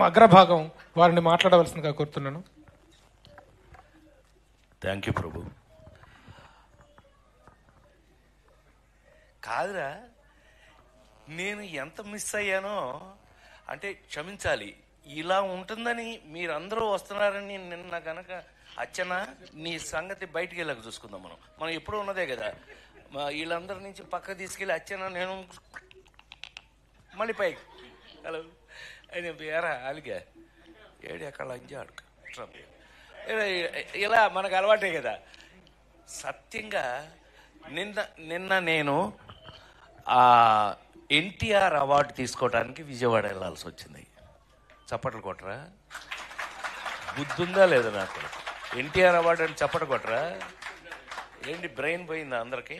అగ్రభాగం వారిని మాట్లాడవలసిందిగా కోరుతున్నాను. థ్యాంక్ యూ ప్రభు. కాదురా, నేను ఎంత మిస్ అయ్యానో అంటే క్షమించాలి. ఇలా ఉంటుందని మీరందరూ వస్తున్నారని నిన్న కనుక అచ్చన నీ సంగతి బయటికి వెళ్ళక చూసుకుందాం. మనం ఎప్పుడూ ఉన్నదే కదా. వీళ్ళందరి నుంచి పక్క తీసుకెళ్ళి అచ్చన నేను మళ్ళీ పైకి హలో అని ఎరా అలిగా ఏడు అక్కడ అంజాడు ఇలా మనకు అలవాటే కదా. సత్యంగా నిన్న నేను ఎన్టీఆర్ అవార్డు తీసుకోవడానికి విజయవాడ వెళ్ళాల్సి వచ్చింది. చప్పట్లు కొట్టరా? బుద్ధుందా లేదా నాకు? ఎన్టీఆర్ అవార్డు అని చప్పట్లు కొట్టరా? ఏంటి బ్రెయిన్ పోయిందా అందరికి?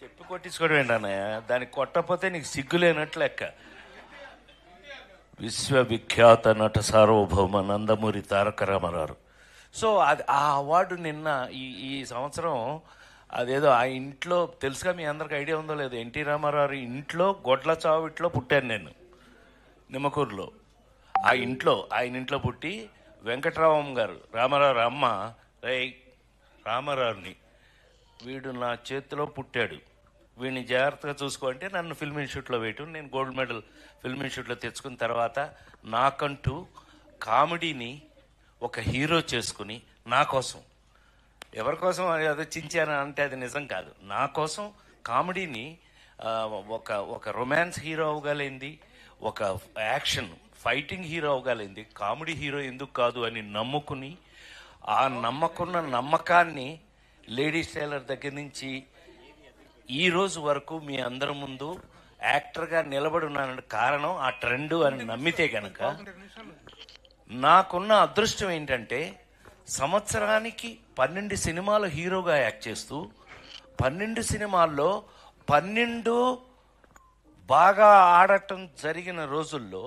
చెప్పి కొట్టించుకోవడం ఏంటన్నయ్య? దానికి కొట్టకపోతే నీకు సిగ్గులేనట్లు లెక్క. విశ్వవిఖ్యాత నట సార్వభౌమ నందమూరి తారక రామారావు. సో అది ఆ అవార్డు నిన్న ఈ సంవత్సరం అదేదో ఆ ఇంట్లో తెలుసుగా, మీ అందరికి ఐడియా ఉందో లేదో, ఎన్టీ రామారావు ఇంట్లో గొడ్ల చావిట్లో పుట్టాను నేను, నిమ్మకూరులో. ఆయన ఇంట్లో పుట్టి వెంకటరామం గారు రామారావు అమ్మ రామారావుని వీడు నా చేతిలో పుట్టాడు, వీడిని జాగ్రత్తగా చూసుకోంటే నన్ను ఫిల్మ్ ఇన్స్టిట్యూట్లో వేయటం. నేను గోల్డ్ మెడల్ ఫిల్మ్ ఇన్స్టిట్యూట్లో తెచ్చుకున్న తర్వాత నాకంటూ కామెడీని ఒక హీరో చేసుకుని నా కోసం, ఎవరి కోసం అదే చించాను అంటే అది నిజం కాదు, నా కోసం కామెడీని ఒక రొమాన్స్ హీరో అవ్వగలిగింది, ఒక యాక్షన్ ఫైటింగ్ హీరో అవ్వగలిగింది, కామెడీ హీరో ఎందుకు కాదు అని నమ్ముకుని ఆ నమ్మకాన్ని లేడీస్ టైలర్ దగ్గర నుంచి ఈ రోజు వరకు మీ అందరి ముందు యాక్టర్గా నిలబడి ఉన్నానంటే కారణం ఆ ట్రెండ్ అని నమ్మితే కనుక, నాకున్న అదృష్టం ఏంటంటే సంవత్సరానికి 12 సినిమాలు హీరోగా యాక్ట్ చేస్తూ 12 సినిమాల్లో 12 బాగా ఆడటం జరిగిన రోజుల్లో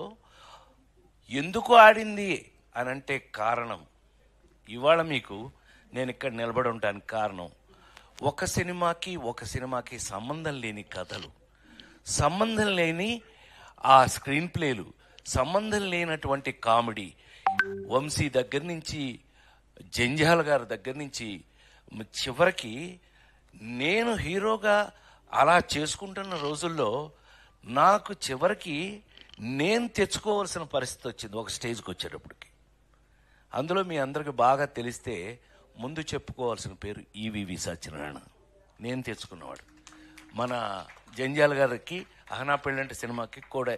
ఎందుకు ఆడింది అని అంటే కారణం, ఇవాళ మీకు నేను ఇక్కడ నిలబడి ఉండడానికి కారణం, ఒక సినిమాకి సంబంధం లేని కథలు, సంబంధం లేని ఆ స్క్రీన్ ప్లేలు, సంబంధం లేనటువంటి కామెడీ, వంశీ దగ్గర నుంచి జంజాల గారి దగ్గర నుంచి చివరికి నేను హీరోగా అలా చేసుకుంటున్న రోజుల్లో నాకు చివరికి నేను తెచ్చుకోవాల్సిన పరిస్థితి వచ్చింది ఒక స్టేజ్కి వచ్చేటప్పటికి. అందులో మీ అందరికి బాగా తెలిస్తే ముందు చెప్పుకోవాల్సిన పేరు ఈవీవి సత్యనారాయణ. నేను తెచ్చుకున్నవాడు. మన జంజాల గారికి అహనా పెళ్ళంటి సినిమాకి కూడా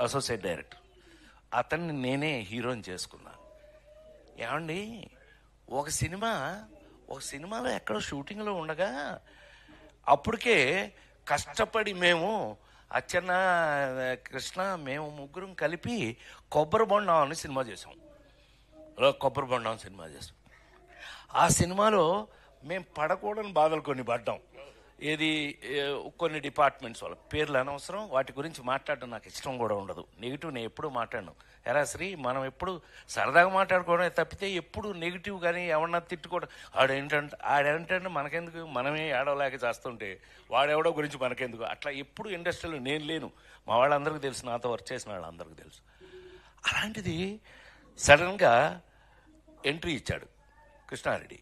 అసోసియేట్ డైరెక్టర్. అతన్ని నేనే హీరోని చేసుకున్నాను. ఏమండి, ఒక సినిమాలో ఎక్కడో షూటింగ్లో ఉండగా అప్పటికే కష్టపడి మేము అచ్చన్న కృష్ణ మేము ముగ్గురం కలిపి కొబ్బరి బొండం అని సినిమా చేసాం. ఆ సినిమాలో మేము పడకూడని బాధలు కొన్ని పడ్డాం. ఏది కొన్ని డిపార్ట్మెంట్స్ వాళ్ళ పేర్లు అనవసరం, వాటి గురించి మాట్లాడడం నాకు ఇష్టం కూడా ఉండదు. నెగిటివ్ నేను ఎప్పుడు మాట్లాడను. ఎరా శ్రీ, మనం ఎప్పుడు సరదాగా మాట్లాడుకోవడం తప్పితే ఎప్పుడు నెగిటివ్ కానీ ఎవరన్నా తిట్టుకోవడం, ఆడేంటంటే మనకెందుకు, మనమే ఆడవలేక చేస్తుంటే వాడెవడో గురించి మనకెందుకు, అట్లా ఎప్పుడు ఇండస్ట్రీలో నేను లేను. మా వాళ్ళందరికీ తెలుసు, నాతో వర్క్ చేసిన వాళ్ళందరికీ తెలుసు. అలాంటిది సడన్గా ఎంట్రీ ఇచ్చాడు కృష్ణారెడ్డి.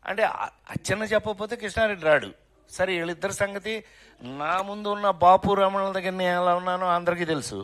అంటే అచ్చన్న చెప్పకపోతే కృష్ణారెడ్డి రాడు. సరే, వీళ్ళిద్దరి సంగతి నా ముందు ఉన్న బాపు రమణ దగ్గర నేను ఎలా ఉన్నానో అందరికీ తెలుసు.